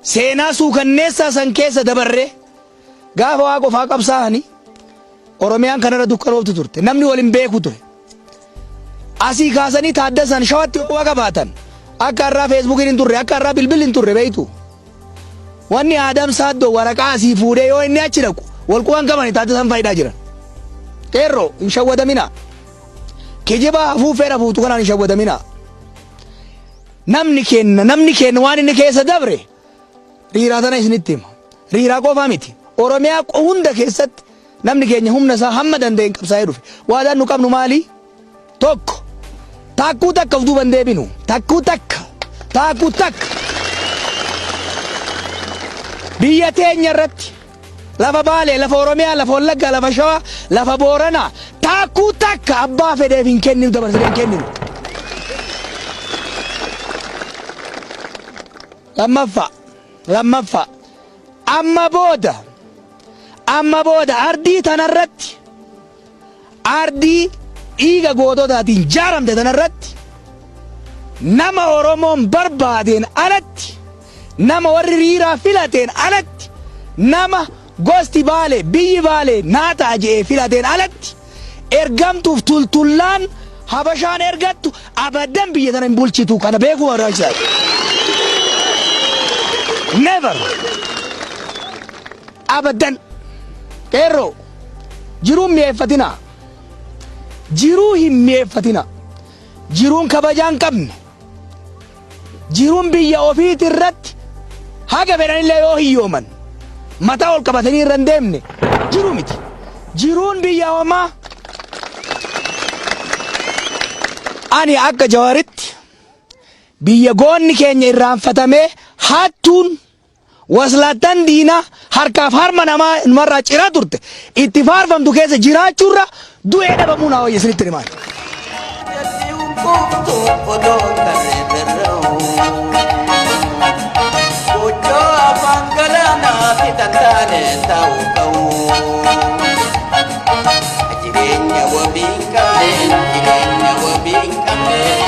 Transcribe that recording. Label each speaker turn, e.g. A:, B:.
A: seenaa suukanneessaa san keessa dabarree gaafa waa qofaa qabsaa'anii Oromiyaan kanarra dukkanooftu turte namni waliin beeku ture asii kaasanii taaddasan shawatti quba qabaatan akka irraa feesbuukiin hin turre akka irraa bilbilli hin turre beeytu wanni Adam Saaddoo waraqaa asii fuudhee yoo inni achi dhaqu wal quban qabanii taaddasan faayidaa jiran qeerroo hin shawwadamina kijiba hafuufeera fuutu kanaan hin shawwadamina namni kenna waan inni keessa dabre dhiiraa tana isinitti hima dhiiraa qofaa miti Oromiyaa hunda keessatti namni keenya humna isaa hamma danda'een qabsaa'ee dhufe waadaan nu qabnu maali tokko takkuu takka of duuban deebinu takkuu takka biyya teenya irratti lafa Baalee lafa Oromiyaa lafa Wallaggaa lafa Shawaa lafa Booranaa takkuu takka abbaa fedheef hin kenninu dabarsitee hin kenninu. Lammaffaa amma booda ardii tanarratti ardii dhiiga goototaatiin jaaramte tanarratti nama Oromoon barbaadeen alatti nama warri dhiiraa filateen alatti nama gosti Baalee biyyi Baalee naataa je'ee filateen alatti ergamtuuf tultullaan Habashaan ergattu abadan biyya tana hin bulchitu kana beekuu barbaachisaadha. Never abadan qeerroo jiruu hin mi'eeffatina jiruun kabajaan qabne jiruun biyya ofiit irratti haga fedhanillee yoo hiyyooman mataa ol qabatanii irra hin deemne jiruu miti jiruun biyya homaa ani akka Jawaaritti biyya goonni keenya irraanfatamee hattuun waslaatan diina harkaaf harma namarraa ciraa turte itti faarfamtu keessa jiraachuurra du'ee dhabamuu naa wayya isinitti himaa.
B: Jireenya wabii qabne